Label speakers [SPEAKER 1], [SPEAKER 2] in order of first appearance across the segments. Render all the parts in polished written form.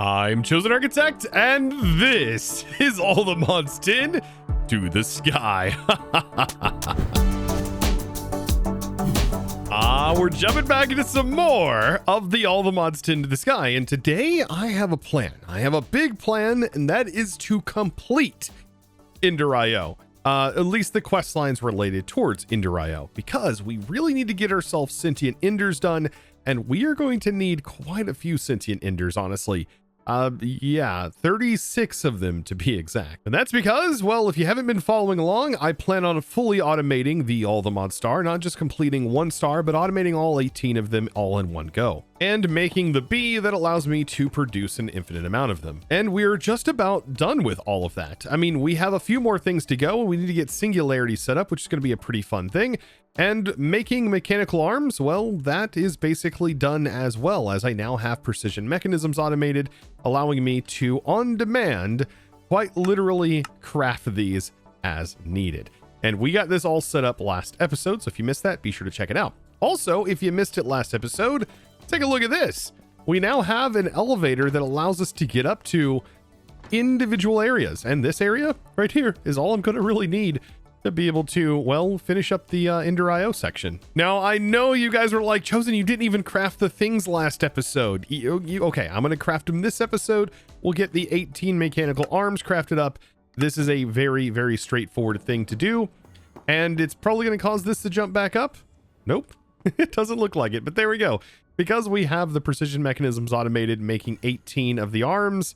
[SPEAKER 1] I'm ChosenArchitect, and this is all the mods tin to the sky. We're jumping back into some more of the all the mods tin to the sky, and today I have a plan. I have a big plan, and that is to complete EnderIO. At least the quest lines related towards EnderIO, because we really need to get ourselves sentient enders done, and we are going to need quite a few sentient enders, honestly. Yeah, 36 of them to be exact. And that's because, well, if you haven't been following along, I plan on fully automating the all the mod star, not just completing one star, but automating all 18 of them all in one go, and making the bee that allows me to produce an infinite amount of them. And we're just about done with all of that. I mean, we have a few more things to go. We need to get singularity set up, which is going to be a pretty fun thing. And making mechanical arms, well, that is basically done as well, as I now have precision mechanisms automated, allowing me to, on demand, quite literally craft these as needed. And we got this all set up last episode, so if you missed that, be sure to check it out. Also, if you missed it last episode, take a look at this. We now have an elevator that allows us to get up to individual areas, and this area right here is all I'm going to really need to be able to, well, finish up the EnderIO section. Now, I know you guys were like, Chosen, you didn't even craft the things last episode. Okay, I'm going to craft them this episode. We'll get the 18 mechanical arms crafted up. This is a very, very straightforward thing to do. And it's probably going to cause this to jump back up. Nope, it doesn't look like it, but there we go. Because we have the precision mechanisms automated, making 18 of the arms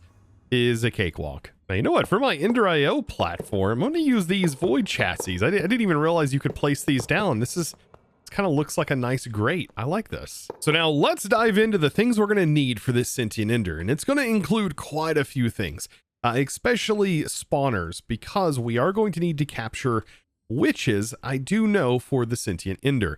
[SPEAKER 1] is a cakewalk. Now, you know what? For my EnderIO platform, I'm going to use these void chassis. I didn't even realize you could place these down. This kind of looks like a nice grate. I like this. So now let's dive into the things we're going to need for this sentient ender. And it's going to include quite a few things, especially spawners, because we are going to need to capture witches, I do know, for the sentient ender.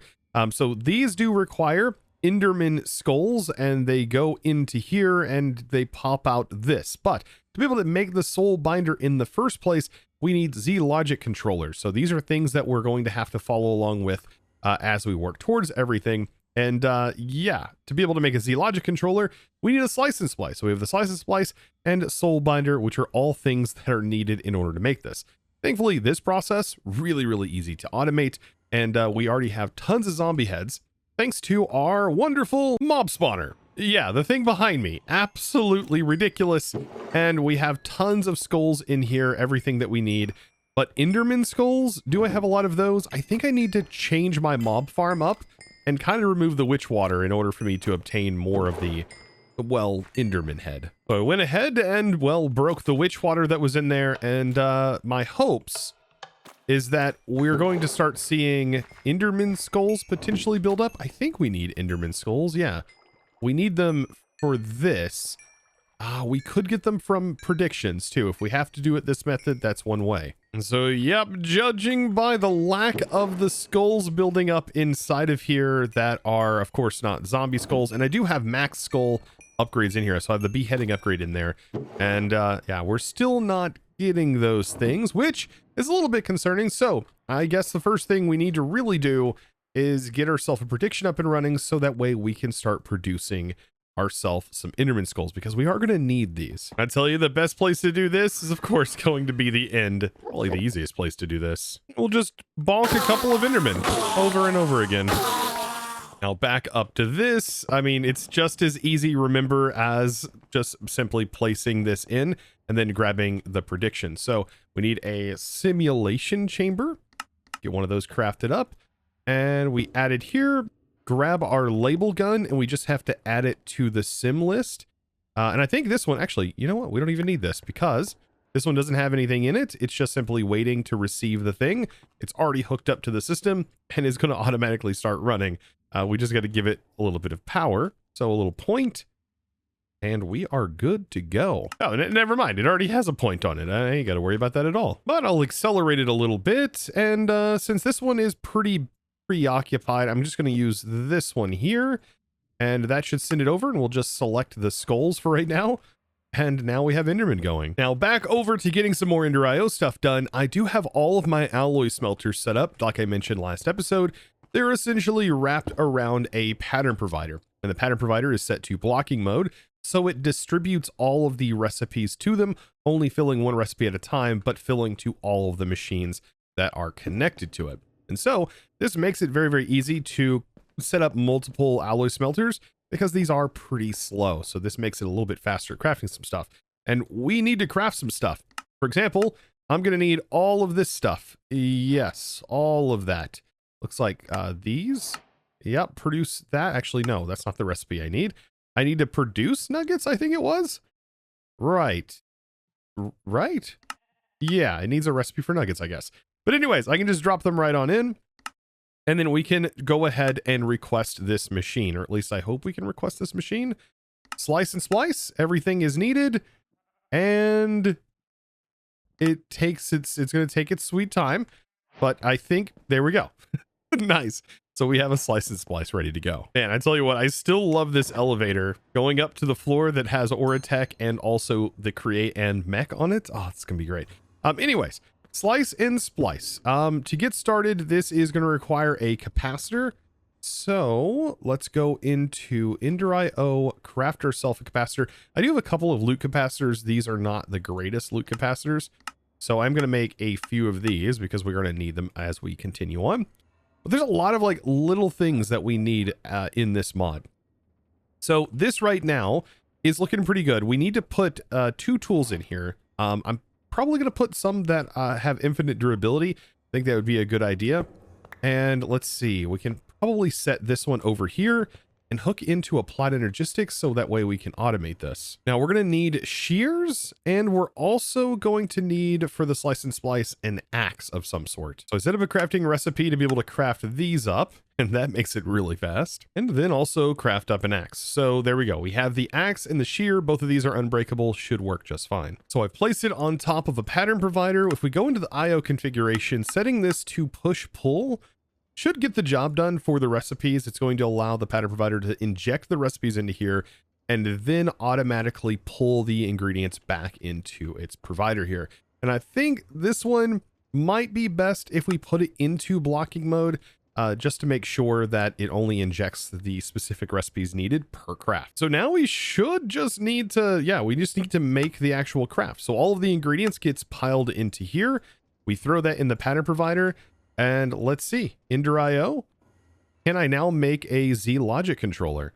[SPEAKER 1] So these do require Enderman skulls, and they go into here and they pop out this. But to be able to make the soul binder in the first place, we need Z logic controllers. So these are things that we're going to have to follow along with as we work towards everything. And yeah, to be able to make a Z logic controller, we need a slice and splice. So we have the slice and splice and soul binder, which are all things that are needed in order to make this. Thankfully, this process really, really easy to automate, and we already have tons of zombie heads thanks to our wonderful mob spawner. Yeah, the thing behind me, absolutely ridiculous. And we have tons of skulls in here, everything that we need. But Enderman skulls, do I have a lot of those? I think I need to change my mob farm up and kind of remove the witch water in order for me to obtain more of the, well, Enderman head. So I went ahead and, well, broke the witch water that was in there. And my hopes is that we're going to start seeing Enderman skulls potentially build up. I think we need Enderman skulls. Yeah, we need them for this. We could get them from predictions too. If we have to do it this method, that's one way. And so, yep, judging by the lack of the skulls building up inside of here that are, of course, not zombie skulls. And I do have max skull upgrades in here. So I have the beheading upgrade in there. And yeah, we're still not getting those things, which is a little bit concerning. So I guess the first thing we need to really do is get ourselves a prediction up and running, so that way we can start producing ourselves some Enderman skulls, because we are going to need these. I tell you, the best place to do this is, of course, going to be the end. Probably the easiest place to do this. We'll just bonk a couple of Endermen over and over again. Now back up to this. I mean, it's just as easy, remember, as just simply placing this in and then grabbing the prediction. So we need a simulation chamber. Get one of those crafted up. And we add it here. Grab our label gun, and we just have to add it to the sim list. And I think this one, actually, you know what? We don't even need this, because this one doesn't have anything in it. It's just simply waiting to receive the thing. It's already hooked up to the system and is going to automatically start running. We just got to give it a little bit of power. So a little point, and we are good to go. Oh, never mind. It already has a point on it. I ain't got to worry about that at all. But I'll accelerate it a little bit. And since this one is pretty preoccupied, I'm just going to use this one here, and that should send it over, and we'll just select the skulls for right now. And now we have Enderman going. Now back over to getting some more EnderIO stuff done. I do have all of my alloy smelters set up. Like I mentioned last episode, they're essentially wrapped around a pattern provider, and the pattern provider is set to blocking mode. So it distributes all of the recipes to them, only filling one recipe at a time, but filling to all of the machines that are connected to it. And so this makes it very, very easy to set up multiple alloy smelters because these are pretty slow. So this makes it a little bit faster at crafting some stuff. And we need to craft some stuff. For example, I'm going to need all of this stuff. Yes, all of that. Looks like these. Yep, produce that. Actually, no, that's not the recipe I need. I need to produce nuggets, I think it was. Right. Right? Yeah, it needs a recipe for nuggets, I guess. But anyways, I can just drop them right on in. And then we can go ahead and request this machine, or at least I hope we can request this machine. Slice and splice. Everything is needed. And it takes it's going to take its sweet time. But I think, there we go. Nice. So we have a slice and splice ready to go. Man, I tell you what, I still love this elevator going up to the floor that has Auratech and also the create and mech on it. Oh, it's going to be great. Anyways, slice and splice. To get started, this is going to require a capacitor. So let's go into EnderIO, craft ourselves a capacitor. I do have a couple of loot capacitors. These are not the greatest loot capacitors. So I'm going to make a few of these because we're going to need them as we continue on. But there's a lot of like little things that we need in this mod. So this right now is looking pretty good. We need to put 2 tools in here. I'm probably going to put some that have infinite durability. I think that would be a good idea. And let's see, we can probably set this one over here and hook into Applied Energistics so that way we can automate this. Now we're going to need shears, and we're also going to need, for the slice and splice, an axe of some sort. So instead of a crafting recipe, to be able to craft these up, and that makes it really fast, and then also craft up an axe. So there we go. We have the axe and the shear. Both of these are unbreakable, should work just fine. So I've placed it on top of a pattern provider. If we go into the IO configuration, setting this to push-pull should get the job done for the recipes. It's going to allow the pattern provider to inject the recipes into here and then automatically pull the ingredients back into its provider here. And I think this one might be best if we put it into blocking mode, just to make sure that it only injects the specific recipes needed per craft. So now we should just need to, we just need to make the actual craft. So all of the ingredients gets piled into here. We throw that in the pattern provider. And let's see, EnderIO, can I now make a Z logic controller?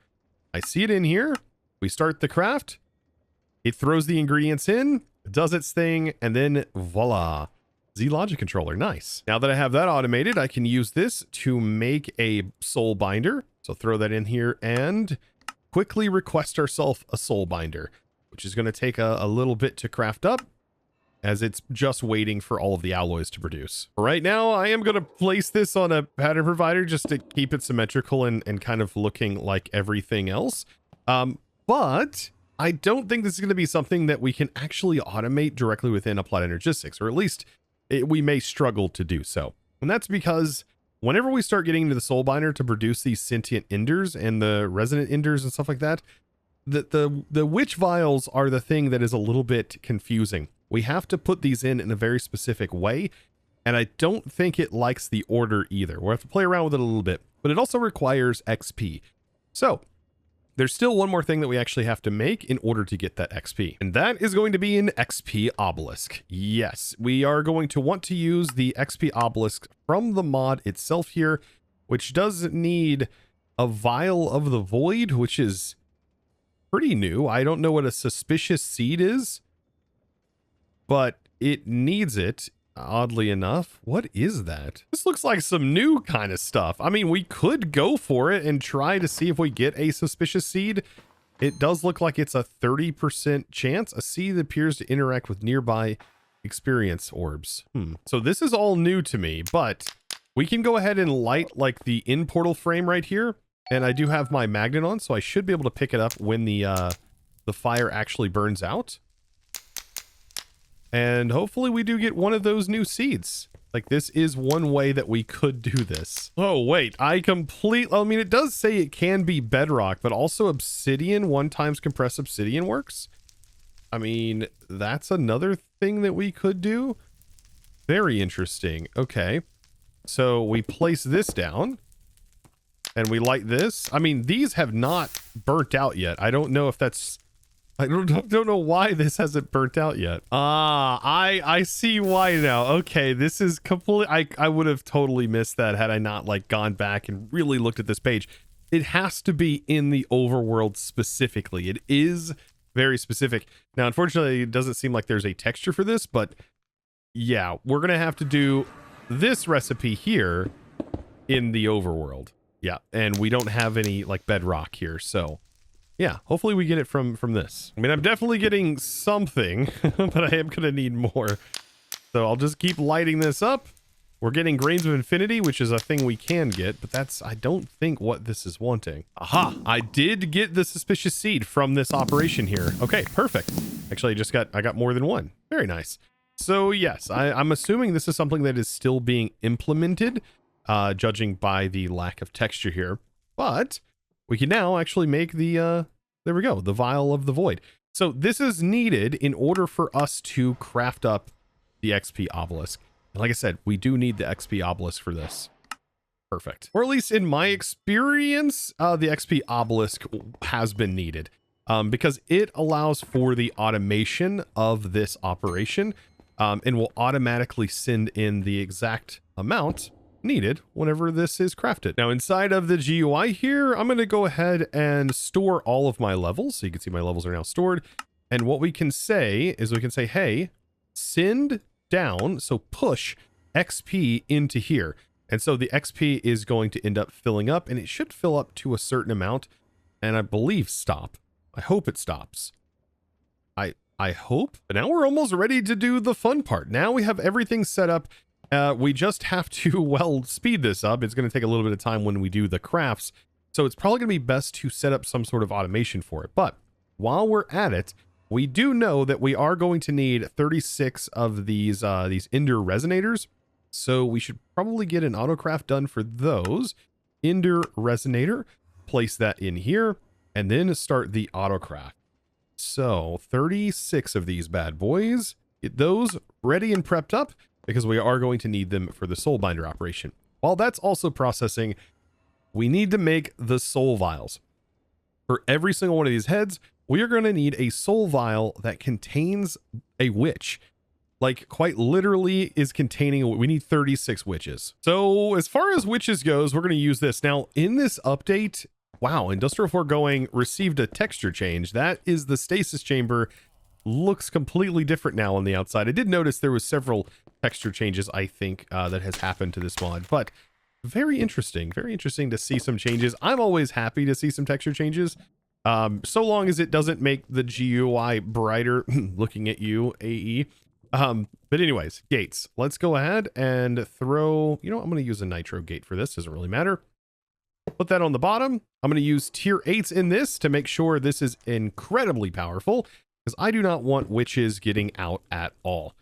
[SPEAKER 1] I see it in here. We start the craft. It throws the ingredients in, does its thing, and then voila, Z logic controller. Nice. Now that I have that automated, I can use this to make a soul binder. So throw that in here and quickly request ourselves a soul binder, which is going to take a little bit to craft up, as it's just waiting for all of the alloys to produce. Right now, I am going to place this on a pattern provider just to keep it symmetrical and kind of looking like everything else. But I don't think this is going to be something that we can actually automate directly within Applied Energistics, or at least we may struggle to do so. And that's because whenever we start getting into the soul binder to produce these sentient enders and the resonant enders and stuff like that, the witch vials are the thing that is a little bit confusing. We have to put these in a very specific way, and I don't think it likes the order either. We'll have to play around with it a little bit, but it also requires XP. So there's still one more thing that we actually have to make in order to get that XP, and that is going to be an XP obelisk. Yes, we are going to want to use the XP obelisk from the mod itself here, which does need a vial of the void, which is pretty new. I don't know what a suspicious seed is, but it needs it, oddly enough. What is that? This looks like some new kind of stuff. I mean, we could go for it and try to see if we get a suspicious seed. It does look like it's a 30% chance. A seed appears to interact with nearby experience orbs. So this is all new to me, but we can go ahead and light like the in portal frame right here. And I do have my magnet on, so I should be able to pick it up when the fire actually burns out. And hopefully we do get one of those new seeds. Like, this is one way that we could do this. Oh, wait, I mean, it does say it can be bedrock, but also obsidian, 1x compressed obsidian works. I mean, that's another thing that we could do. Very interesting. Okay. So we place this down and we light this. I mean, these have not burnt out yet. I don't know if that's I don't know why this hasn't burnt out yet. I see why now. Okay, this is complete. I would have totally missed that had I not like gone back and really looked at this page. It has to be in the overworld specifically. It is very specific. Now, unfortunately, it doesn't seem like there's a texture for this, but yeah, we're gonna have to do this recipe here in the overworld. Yeah, and we don't have any like bedrock here, so yeah, hopefully we get it from this. I mean, I'm definitely getting something, but I am gonna need more. So I'll just keep lighting this up. We're getting Grains of Infinity, which is a thing we can get, but that's, I don't think, what this is wanting. Aha! I did get the Suspicious Seed from this operation here. Okay, perfect. Actually, I got more than one. Very nice. So yes, I'm assuming this is something that is still being implemented, judging by the lack of texture here. But we can now actually make the, there we go, the Vial of the Void. So this is needed in order for us to craft up the XP obelisk. And like I said, we do need the XP obelisk for this. Perfect. Or at least in my experience, the XP obelisk has been needed because it allows for the automation of this operation and will automatically send in the exact amount needed whenever this is crafted. Now inside of the GUI here, I'm going to go ahead and store all of my levels. So you can see my levels are now stored. And what we can say is we can say, hey, send down, so push XP into here. And so the XP is going to end up filling up, and it should fill up to a certain amount, and I believe stop. I hope it stops. I hope. But now we're almost ready to do the fun part. Now we have everything set up. We just have to, well, speed this up. It's going to take a little bit of time when we do the crafts. So it's probably going to be best to set up some sort of automation for it. But while we're at it, we do know that we are going to need 36 of these Ender Resonators. So we should probably get an autocraft done for those. Ender Resonator, place that in here, and then start the autocraft. So 36 of these bad boys. Get those ready and prepped up because we are going to need them for the soul binder operation. While that's also processing, we need to make the soul vials. For every single one of these heads, we are going to need a soul vial that contains a witch. Like quite literally is containing, we need 36 witches. So as far as witches goes, we're going to use this. Now in this update, wow, Industrial Foregoing received a texture change. That is the stasis chamber. Looks completely different now on the outside. I did notice there was several texture changes, I think, that has happened to this mod, but very interesting to see some changes. I'm always happy to see some texture changes. So long as it doesn't make the GUI brighter. Looking at you, AE. But anyways, gates. Let's go ahead and throw, you know, I'm going to use a nitro gate for this. Doesn't really matter. Put that on the bottom. I'm going to use tier 8s in this to make sure this is incredibly powerful because I do not want witches getting out at all.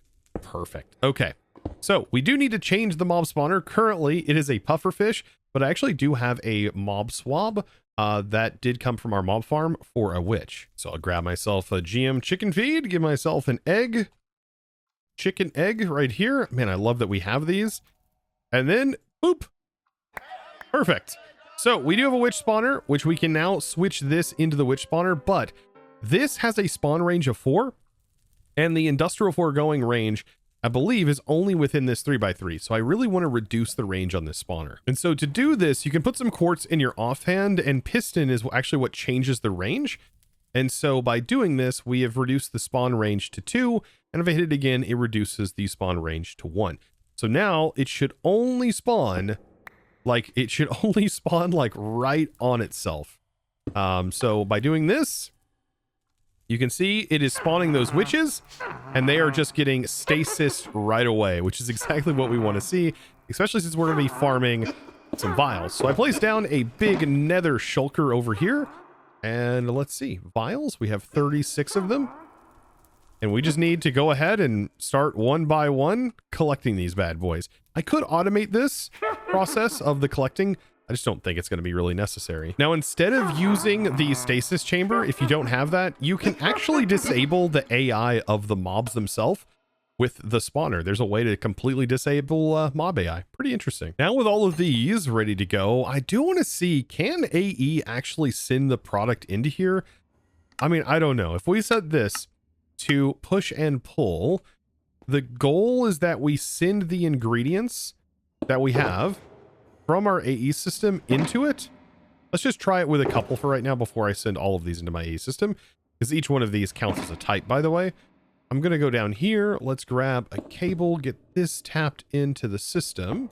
[SPEAKER 1] Perfect. Okay. So we do need to change the mob spawner. Currently it is a pufferfish, but I actually do have a mob swab that did come from our mob farm for a witch. So I'll grab myself a GM chicken feed, give myself an egg, chicken egg right here. Man, I love that we have these. And then boop. Perfect. So we do have a witch spawner, which we can now switch this into the witch spawner, but this has a spawn range of 4 and the Industrial Foregoing range, I believe, is only within this 3x3. So I really want to reduce the range on this spawner. And so to do this, you can put some quartz in your offhand, and piston is actually what changes the range. And so by doing this, we have reduced the spawn range to 2. And if I hit it again, it reduces the spawn range to 1. So now it should only spawn like right on itself. So by doing this, you can see it is spawning those witches, and they are just getting stasis right away, which is exactly what we want to see, especially since we're going to be farming some vials. So I placed down a big nether shulker over here, and let's see, vials, we have 36 of them, and we just need to go ahead and start one by one collecting these bad boys. I could automate this process of the collecting. I just don't think it's going to be really necessary. Now, instead of using the stasis chamber, if you don't have that, you can actually disable the AI of the mobs themselves with the spawner. There's a way to completely disable mob AI. Pretty interesting. Now, with all of these ready to go, I do want to see, can AE actually send the product into here? I mean, I don't know. If we set this to push and pull, the goal is that we send the ingredients that we have from our AE system into it. Let's just try it with a couple for right now before I send all of these into my AE system, because each one of these counts as a type, by the way. I'm going to go down here. Let's grab a cable, get this tapped into the system.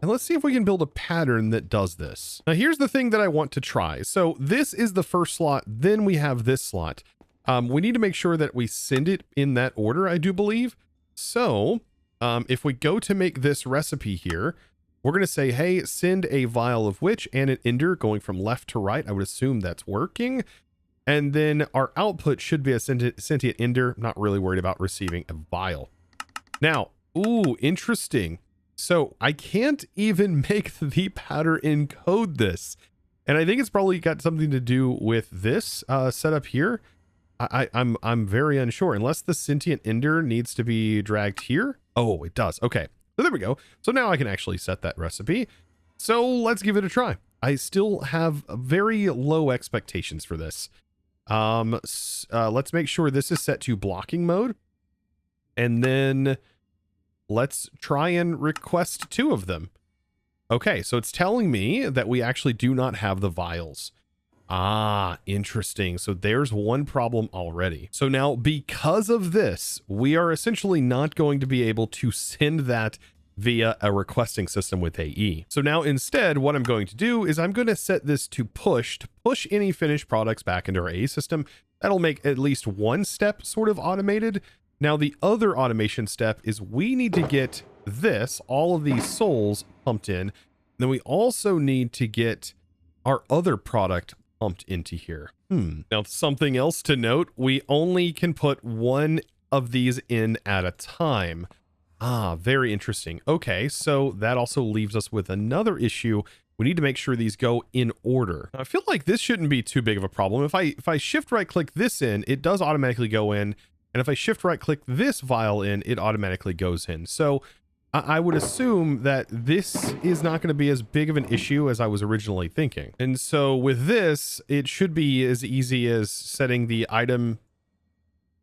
[SPEAKER 1] And let's see if we can build a pattern that does this. Now, here's the thing that I want to try. So this is the first slot. Then we have this slot. We need to make sure that we send it in that order, I do believe. So if we go to make this recipe here, we're going to say, hey, send a vial of which and an ender going from left to right. I would assume that's working. And then our output should be a sentient ender. I'm not really worried about receiving a vial. Now, ooh, interesting. So I can't even make the pattern encode this. And I think it's probably got something to do with this setup here. I'm very unsure, unless the sentient ender needs to be dragged here. Oh, it does. Okay, so there we go. So now I can actually set that recipe. So let's give it a try. I still have very low expectations for this. Let's make sure this is set to blocking mode. And then let's try and request 2 of them. Okay, so it's telling me that we actually do not have the vials. Ah, interesting. So there's one problem already. So now, because of this, we are essentially not going to be able to send that via a requesting system with AE. So now instead, what I'm going to do is I'm going to set this to push any finished products back into our AE system. That'll make at least one step sort of automated. Now, the other automation step is we need to get this, all of these souls pumped in. Then we also need to get our other product pumped into here. Now, something else to note, we only can put one of these in at a time. Ah, very interesting. Okay, so that also leaves us with another issue. We need to make sure these go in order. I feel like this shouldn't be too big of a problem. If I shift right click this in, it does automatically go in. And if I shift right click this vial in, it automatically goes in. So I would assume that this is not going to be as big of an issue as I was originally thinking. And so with this, it should be as easy as setting the item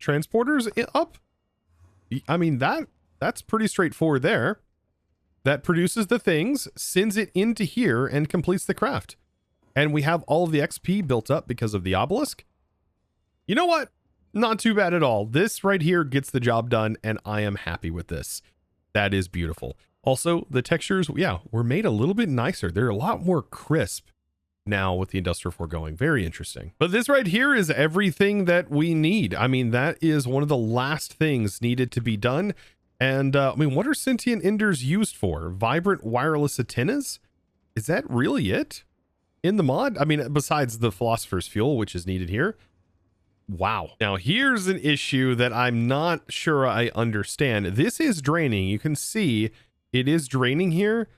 [SPEAKER 1] transporters up. I mean, that's pretty straightforward there. That produces the things, sends it into here, and completes the craft. And we have all of the XP built up because of the obelisk. You know what? Not too bad at all. This right here gets the job done, and I am happy with this. That is beautiful. Also, the textures, yeah, were made a little bit nicer. They're a lot more crisp now with the Industrial 4 going. Very interesting. But this right here is everything that we need. I mean, that is one of the last things needed to be done. And I mean, what are sentient enders used for? Vibrant wireless antennas? Is that really it in the mod? I mean, besides the philosopher's fuel, which is needed here. Wow. Now here's an issue that I'm not sure I understand. This is draining. You can see it is draining here,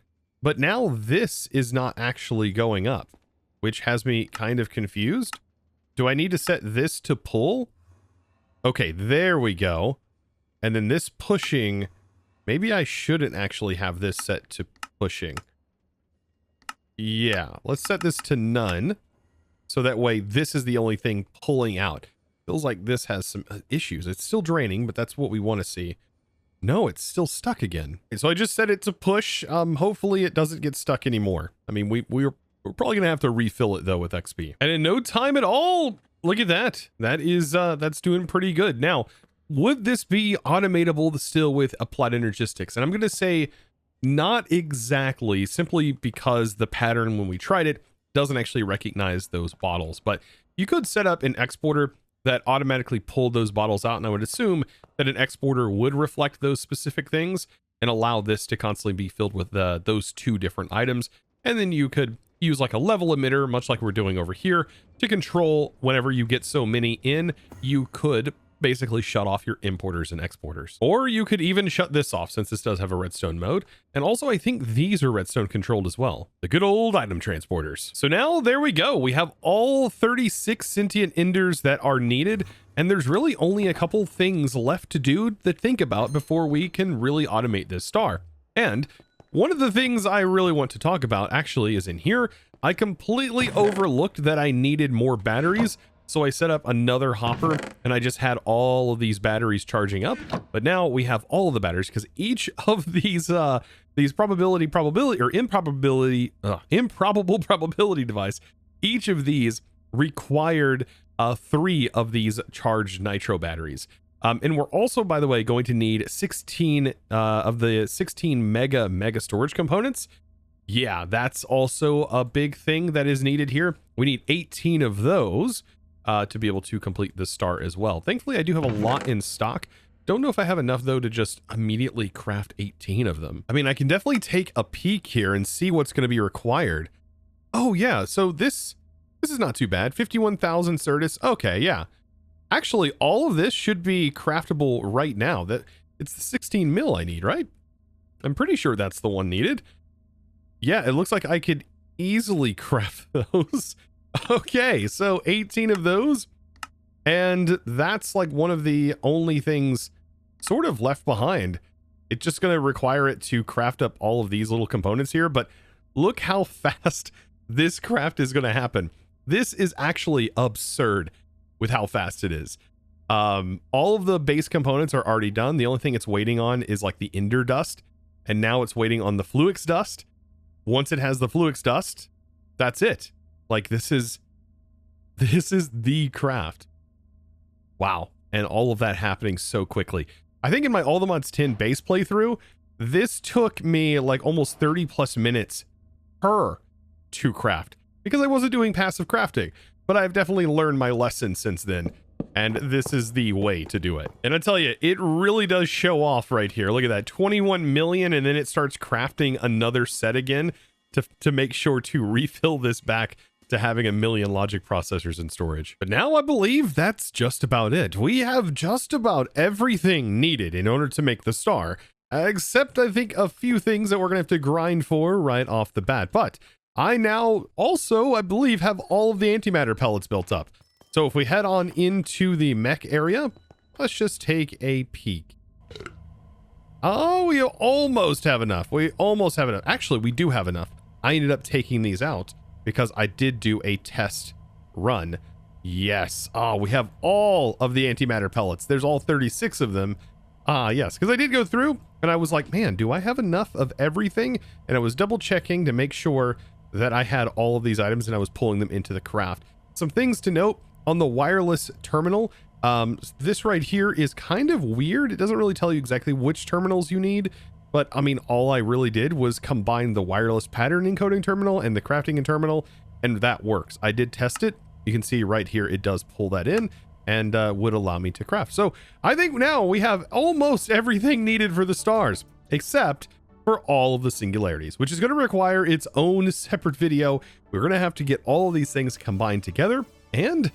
[SPEAKER 1] but now this is not actually going up, which has me kind of confused. Do I need to set this to pull? Okay, there we go. And then this pushing, maybe I shouldn't actually have this set to pushing. Yeah, let's set this to none. So that way this is the only thing pulling out. Feels like this has some issues. It's still draining, but that's what we want to see. No, it's still stuck again. So I just set it to push. Hopefully it doesn't get stuck anymore. I mean, we're probably gonna have to refill it though with XP. And in no time at all, look at that. That is that's doing pretty good. Now, would this be automatable still with applied energistics? And I'm gonna say not exactly, simply because the pattern when we tried it doesn't actually recognize those bottles. But you could set up an exporter that automatically pulled those bottles out, and I would assume that an exporter would reflect those specific things and allow this to constantly be filled with those 2 different items. And then you could use like a level emitter, much like we're doing over here, to control whenever you get so many in, you could basically shut off your importers and exporters. Or you could even shut this off, since this does have a redstone mode. And also I think these are redstone controlled as well. The good old item transporters. So now there we go. We have all 36 sentient enders that are needed. And there's really only a couple things left to do to think about before we can really automate this star. And one of the things I really want to talk about actually is in here. I completely overlooked that I needed more batteries. So I set up another hopper and I just had all of these batteries charging up. But now we have all of the batteries because each of these improbable probability device, each of these required 3 of these charged nitro batteries. And we're also, by the way, going to need 16 of the 16 mega storage components. Yeah, that's also a big thing that is needed here. We need 18 of those to be able to complete the star as well. Thankfully, I do have a lot in stock. Don't know if I have enough, though, to just immediately craft 18 of them. I mean, I can definitely take a peek here and see what's going to be required. Oh, yeah. So this is not too bad. 51,000 Certus. Okay, yeah. Actually, all of this should be craftable right now. That it's the 16 mil I need, right? I'm pretty sure that's the one needed. Yeah, it looks like I could easily craft those. Okay, so 18 of those. And that's like one of the only things sort of left behind. It's just going to require it to craft up all of these little components here. But look how fast this craft is going to happen. This is actually absurd with how fast it is. All of the base components are already done. The only thing it's waiting on is like the ender dust. And now it's waiting on the fluix dust. Once it has the fluix dust, that's it. Like this is the craft. Wow. And all of that happening so quickly. I think in my All the Mods 10 base playthrough, this took me like almost 30 plus minutes per to craft because I wasn't doing passive crafting. But I've definitely learned my lesson since then, and this is the way to do it. And I tell you, it really does show off right here. Look at that, 21 million, and then it starts crafting another set again to make sure to refill this back to having 1 million logic processors in storage. But now I believe that's just about it. We have just about everything needed in order to make the star, except I think a few things that we're gonna have to grind for right off the bat. But I now also, I believe, have all of the antimatter pellets built up. So if we head on into the mech area, let's just take a peek. Oh, we almost have enough. We almost have enough. Actually, we do have enough. I ended up taking these out because I did do a test run. Yes. Oh, we have all of the antimatter pellets. There's all 36 of them. Yes, because I did go through and I was like, man, do I have enough of everything? And I was double checking to make sure that I had all of these items and I was pulling them into the craft. Some things to note on the wireless terminal. This right here is kind of weird. It doesn't really tell you exactly which terminals you need, but I mean, all I really did was combine the wireless pattern encoding terminal and the crafting terminal, and that works. I did test it. You can see right here, it does pull that in and would allow me to craft. So I think now we have almost everything needed for the stars, except for all of the singularities, which is going to require its own separate video. We're going to have to get all of these things combined together, and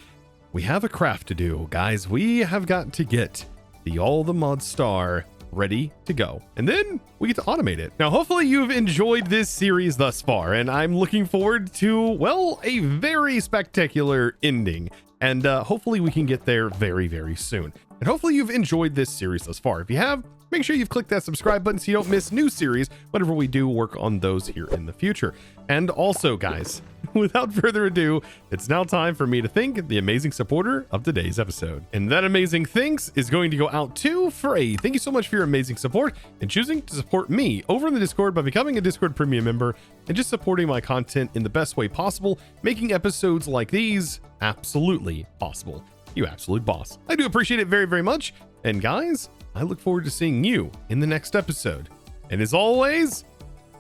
[SPEAKER 1] we have a craft to do, guys. We have got to get the All the Mods star ready to go, and then we get to automate it. Now, hopefully you've enjoyed this series thus far, and I'm looking forward to, well, a very spectacular ending, and hopefully we can get there very, very soon. And hopefully you've enjoyed this series thus far. If you have, make sure you've clicked that subscribe button so you don't miss new series whenever we do work on those here in the future. And also, guys, without further ado, it's now time for me to thank the amazing supporter of today's episode. And that amazing thanks is going to go out to Frey. Thank you so much for your amazing support and choosing to support me over in the Discord by becoming a Discord premium member and just supporting my content in the best way possible, making episodes like these absolutely possible. You absolute boss. I do appreciate it very, very much. And guys, I look forward to seeing you in the next episode. And as always,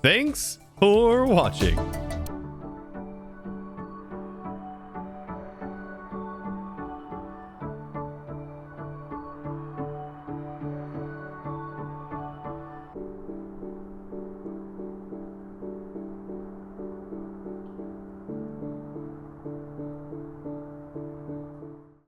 [SPEAKER 1] thanks for watching.